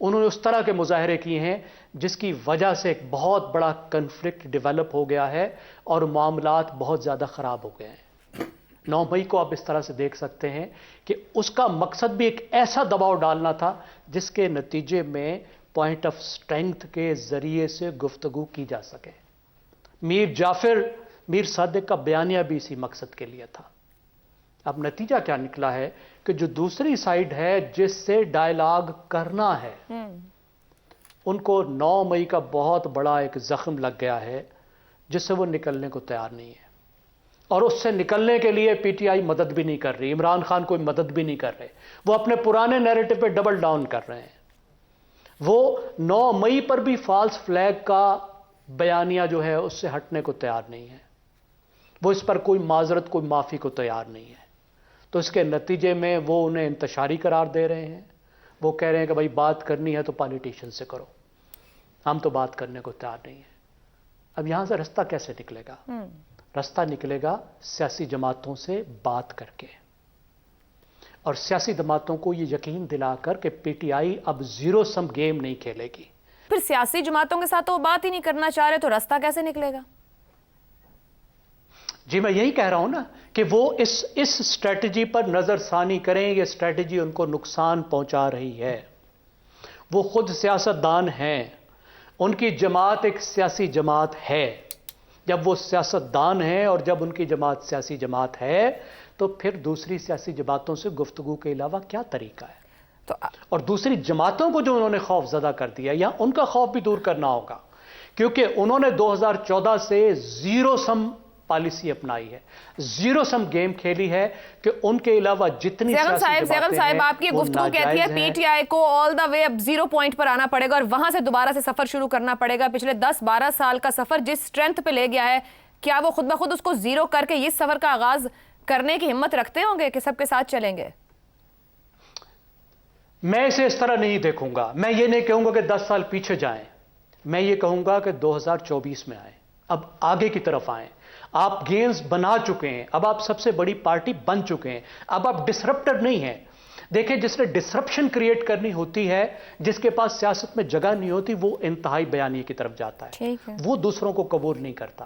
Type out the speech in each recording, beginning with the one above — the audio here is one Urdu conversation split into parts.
انہوں نے اس طرح کے مظاہرے کیے ہیں جس کی وجہ سے ایک بہت بڑا کنفلکٹ ڈیولپ ہو گیا ہے اور معاملات بہت زیادہ خراب ہو گئے ہیں۔ 9 مئی کو آپ اس طرح سے دیکھ سکتے ہیں کہ اس کا مقصد بھی ایک ایسا دباؤ ڈالنا تھا جس کے نتیجے میں پوائنٹ آف سٹرینگتھ کے ذریعے سے گفتگو کی جا سکے۔ میر جعفر میر صادق کا بیانیہ بھی اسی مقصد کے لیے تھا۔ اب نتیجہ کیا نکلا ہے کہ جو دوسری سائیڈ ہے جس سے ڈائیلاگ کرنا ہے ان کو 9 مئی کا بہت بڑا ایک زخم لگ گیا ہے جس سے وہ نکلنے کو تیار نہیں ہے، اور اس سے نکلنے کے لیے پی ٹی آئی مدد بھی نہیں کر رہی، عمران خان کوئی مدد بھی نہیں کر رہے، وہ اپنے پرانے نیریٹو پہ ڈبل ڈاؤن کر رہے ہیں۔ وہ 9 مئی پر بھی فالس فلیگ کا بیانیہ جو ہے اس سے ہٹنے کو تیار نہیں ہے، وہ اس پر کوئی معذرت کوئی معافی کو تیار نہیں ہے۔ تو اس کے نتیجے میں وہ انہیں انتشاری قرار دے رہے ہیں، وہ کہہ رہے ہیں کہ بھائی بات کرنی ہے تو پالیٹیشین سے کرو، ہم تو بات کرنے کو تیار نہیں ہیں۔ اب یہاں سے رستہ کیسے نکلے گا؟ رستہ نکلے گا سیاسی جماعتوں سے بات کر کے، اور سیاسی جماعتوں کو یہ یقین دلا کر کہ پی ٹی آئی اب زیرو سم گیم نہیں کھیلے گی۔ پھر سیاسی جماعتوں کے ساتھ تو وہ بات ہی نہیں کرنا چاہ رہے، تو رستہ کیسے نکلے گا؟ جی میں یہی کہہ رہا ہوں نا کہ وہ اس اسٹریٹجی پر نظر ثانی کریں، یہ اسٹریٹجی ان کو نقصان پہنچا رہی ہے۔ وہ خود سیاستدان ہیں، ان کی جماعت ایک سیاسی جماعت ہے۔ جب وہ سیاستدان ہیں اور جب ان کی جماعت سیاسی جماعت ہے تو پھر دوسری سیاسی جماعتوں سے گفتگو کے علاوہ کیا طریقہ ہے؟ اور دوسری جماعتوں کو جو انہوں نے خوف زدہ کر دیا یا ان کا خوف بھی دور کرنا ہوگا، کیونکہ انہوں نے 2014 سے زیرو سم پالیسی اپنائی ہے، زیرو سم گیم کھیلی ہے کہ ان کے علاوہ جتنی زیغم صاحب آپ کی گفتگو کہتی ہے پی ٹی آئی کو آل دا وے اب 0 پوائنٹ پر آنا پڑے گا اور وہاں سے دوبارہ سے سفر شروع کرنا پڑے گا۔ پچھلے 10-12 سال کا سفر جس سٹرینتھ پہ لے گیا ہے، کیا وہ خود بخود اس کو زیرو کر کے اس سفر کا آغاز کرنے کی ہمت رکھتے ہوں گے کہ سب کے ساتھ چلیں گے؟ میں اسے اس طرح نہیں دیکھوں گا۔ میں یہ نہیں کہوں گا کہ 10 سال پیچھے جائیں، میں یہ کہوں گا کہ 2024 میں آئیں، اب آگے کی طرف آئیں۔ آپ گیمز بنا چکے ہیں، اب آپ سب سے بڑی پارٹی بن چکے ہیں، اب آپ ڈسرپٹر نہیں ہیں۔ دیکھیں جس نے ڈسرپشن کریٹ کرنی ہوتی ہے، جس کے پاس سیاست میں جگہ نہیں ہوتی، وہ انتہائی بیانیے کی طرف جاتا ہے، وہ دوسروں کو قبول نہیں کرتا۔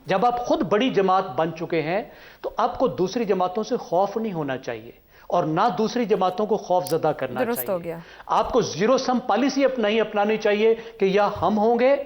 جب آپ خود بڑی جماعت بن چکے ہیں تو آپ کو دوسری جماعتوں سے خوف نہیں ہونا چاہیے اور نہ دوسری جماعتوں کو خوف زدہ کرنا چاہیے۔ آپ کو زیرو سم پالیسی نہیں اپنانی چاہیے کہ یا ہم ہوں گے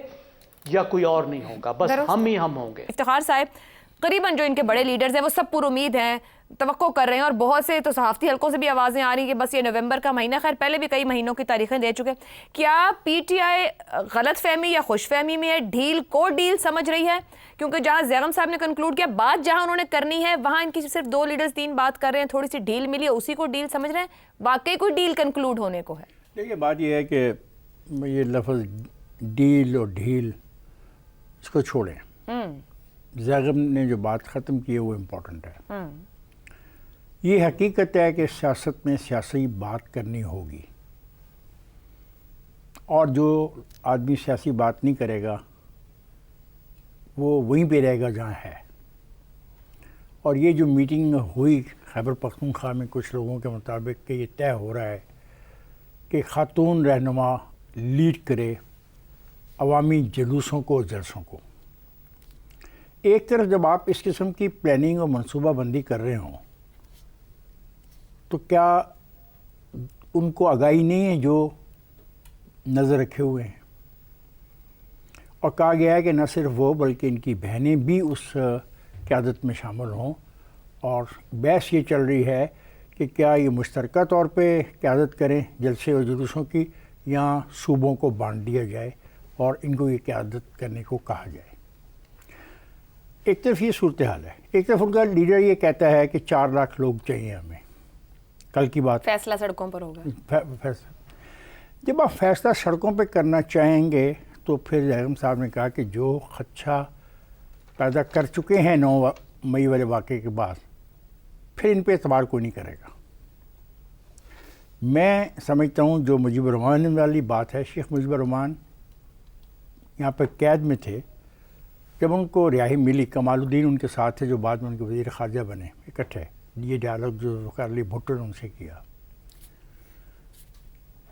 یا کوئی اور نہیں ہوگا، بس ہم ہی ہم ہوں گے۔ افتخار صاحب، قریباً جو ان کے بڑے لیڈرز ہیں وہ سب پر امید ہیں، توقع کر رہے ہیں، اور بہت سے تو صحافتی حلقوں سے بھی آوازیں آ رہی ہیں کہ بس یہ نومبر کا مہینہ، خیر پہلے بھی کئی مہینوں کی تاریخیں دے چکے۔ کیا پی ٹی آئی غلط فہمی یا خوش فہمی میں ہے، ڈھیل کو ڈیل سمجھ رہی ہے؟ کیونکہ جہاں زیغم صاحب نے کنکلوڈ کیا، بات جہاں انہوں نے کرنی ہے وہاں ان کی صرف 2 لیڈرز 3 بات کر رہے ہیں، تھوڑی سی ڈیل ملی ہے، اسی کو ڈیل سمجھ رہے ہیں؟ واقعی کوئی ڈیل کنکلوڈ ہونے کو ہے؟ دیکھیے بات یہ ہے کہ یہ لفظ ڈیل اور ڈھیل اس کو چھوڑیں۔ زیغم نے جو بات ختم کی ہے وہ امپورٹنٹ ہے۔ یہ حقیقت ہے کہ سیاست میں سیاسی بات کرنی ہوگی، اور جو آدمی سیاسی بات نہیں کرے گا وہ وہیں پہ رہے گا جہاں ہے۔ اور یہ جو میٹنگ ہوئی خیبر پختونخوا میں کچھ لوگوں کے مطابق کہ یہ طے ہو رہا ہے کہ خاتون رہنما لیڈ کرے عوامی جلوسوں کو اور جلسوں کو۔ ایک طرف جب آپ اس قسم کی پلاننگ اور منصوبہ بندی کر رہے ہوں تو کیا ان کو آگاہی نہیں ہے جو نظر رکھے ہوئے ہیں؟ اور کہا گیا ہے کہ نہ صرف وہ بلکہ ان کی بہنیں بھی اس قیادت میں شامل ہوں، اور بحث یہ چل رہی ہے کہ کیا یہ مشترکہ طور پہ قیادت کریں جلسے اور جلوسوں کی، یا صوبوں کو بانٹ دیا جائے اور ان کو یہ قیادت کرنے کو کہا جائے۔ ایک طرف یہ صورتحال ہے، ایک طرف ان کا لیڈر یہ کہتا ہے کہ 4 لاکھ لوگ چاہیے ہمیں، کل کی بات فیصلہ سڑکوں پر ہوگا۔ جب آپ فیصلہ سڑکوں پہ کرنا چاہیں گے تو پھر زیغم صاحب نے کہا کہ جو خدشہ پیدا کر چکے ہیں 9 مئی والے واقعے کے بعد، پھر ان پہ اعتبار کوئی نہیں کرے گا۔ میں سمجھتا ہوں جو مجیب الرحمان والی بات ہے، شیخ مجیب الرحمان یہاں پہ قید میں تھے، جب ان کو رہائی ملی، کمال الدین ان کے ساتھ تھے جو بعد میں ان کے وزیر خارجہ بنے اکٹھے، یہ ڈائلاگ جو ذوالفقار علی بھٹو نے ان سے کیا،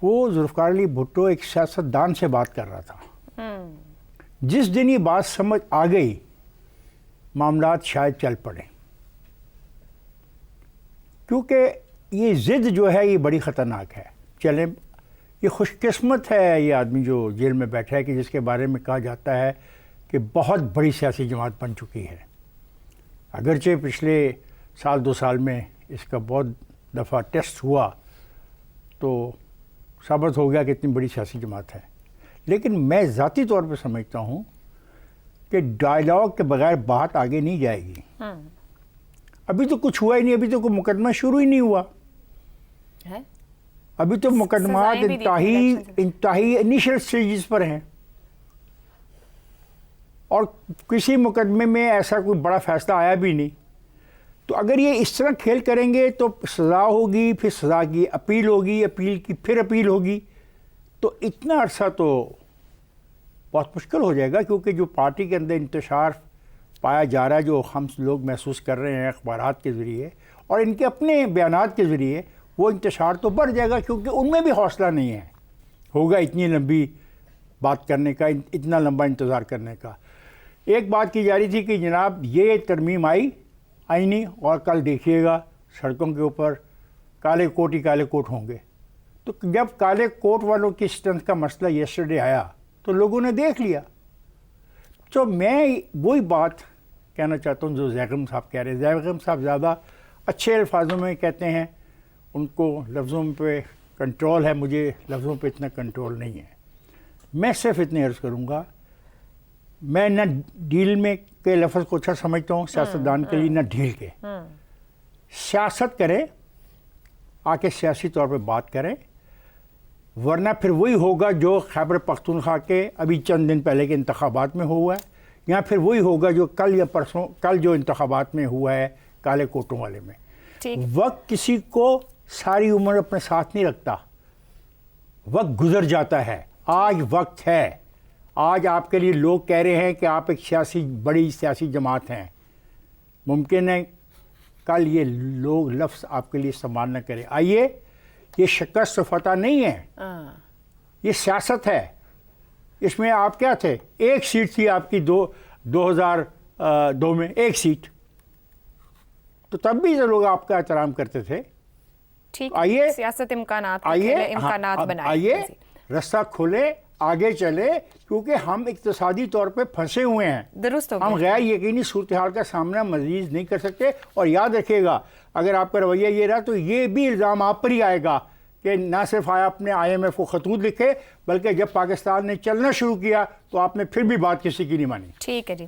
وہ ذوالفقار علی بھٹو ایک سیاستدان سے بات کر رہا تھا. جس دن یہ بات سمجھ آ گئی معاملات شاید چل پڑے، کیونکہ یہ ضد جو ہے یہ بڑی خطرناک ہے. چلیں، یہ خوش قسمت ہے یہ آدمی جو جیل میں بیٹھا ہے کہ جس کے بارے میں کہا جاتا ہے کہ بہت بڑی سیاسی جماعت بن چکی ہے. اگرچہ پچھلے سال 2 سال میں اس کا بہت دفعہ ٹیسٹ ہوا تو ثابت ہو گیا کہ اتنی بڑی سیاسی جماعت ہے، لیکن میں ذاتی طور پہ سمجھتا ہوں کہ ڈائیلاگ کے بغیر بات آگے نہیں جائے گی. ابھی تو کچھ ہوا ہی نہیں، ابھی تو کوئی مقدمہ شروع ہی نہیں ہوا. ابھی تو مقدمات انتہائی انیشل سٹیجز پر ہیں، اور کسی مقدمے میں ایسا کوئی بڑا فیصلہ آیا بھی نہیں. تو اگر یہ اس طرح کھیل کریں گے تو سزا ہوگی، پھر سزا کی اپیل ہوگی، اپیل کی پھر اپیل ہوگی، تو اتنا عرصہ تو بہت مشکل ہو جائے گا. کیونکہ جو پارٹی کے اندر انتشار پایا جا رہا ہے، جو ہم لوگ محسوس کر رہے ہیں اخبارات کے ذریعے اور ان کے اپنے بیانات کے ذریعے، وہ انتشار تو بڑھ جائے گا، کیونکہ ان میں بھی حوصلہ نہیں ہے ہوگا اتنی لمبی بات کرنے کا، اتنا لمبا انتظار کرنے کا. ایک بات کی جا رہی تھی کہ جناب یہ ترمیم آئی نہیں، اور کل دیکھیے گا سڑکوں کے اوپر کالے کوٹ ہی کالے کوٹ ہوں گے. تو جب کالے کوٹ والوں کی اسٹرنتھ کا مسئلہ یسٹرڈے آیا تو لوگوں نے دیکھ لیا. تو میں وہی بات کہنا چاہتا ہوں جو زیغم صاحب کہہ رہے ہیں. زیغم صاحب زیادہ اچھے الفاظوں میں کہتے ہیں، ان کو لفظوں پہ کنٹرول ہے، مجھے لفظوں پہ اتنا کنٹرول نہیں ہے. میں صرف اتنی عرض کروں گا، میں نہ ڈیل میں کے لفظ کو اچھا سمجھتا ہوں سیاستدان کے لیے، نہ ڈھیل کے. سیاست کریں، آ کے سیاسی طور پہ بات کریں، ورنہ پھر وہی ہوگا جو خیبر پختونخوا کے ابھی چند دن پہلے کے انتخابات میں ہوا ہے، یا پھر وہی ہوگا جو کل یا پرسوں کل جو انتخابات میں ہوا ہے کالے کوٹوں والے میں. وقت کسی کو ساری عمر اپنے ساتھ نہیں رکھتا، وقت گزر جاتا ہے. آج وقت ہے، آج آپ کے لیے لوگ کہہ رہے ہیں کہ آپ ایک بڑی سیاسی جماعت ہیں. ممکن ہے کل یہ لوگ لفظ آپ کے لیے استعمال نہ کریں. آئیے، یہ شکست فتح نہیں ہے، یہ سیاست ہے. اس میں آپ کیا تھے؟ ایک سیٹ تھی آپ کی 2002 میں، ایک سیٹ. تو تب بھی لوگ آپ کا احترام کرتے تھے. آئیے سیاست امکانات بنائیں، آئیے رستہ کھولے، آگے چلے، کیونکہ ہم اقتصادی طور پہ پھنسے ہوئے ہیں. درست ہم غیر یقینی صورتحال کا سامنا مزید نہیں کر سکتے. اور یاد رکھیے گا، اگر آپ کا رویہ یہ رہا تو یہ بھی الزام آپ پر ہی آئے گا کہ نہ صرف آپ نے IMF کو خطوط لکھے، بلکہ جب پاکستان نے چلنا شروع کیا تو آپ نے پھر بھی بات کسی کی نہیں مانی. ٹھیک ہے جی.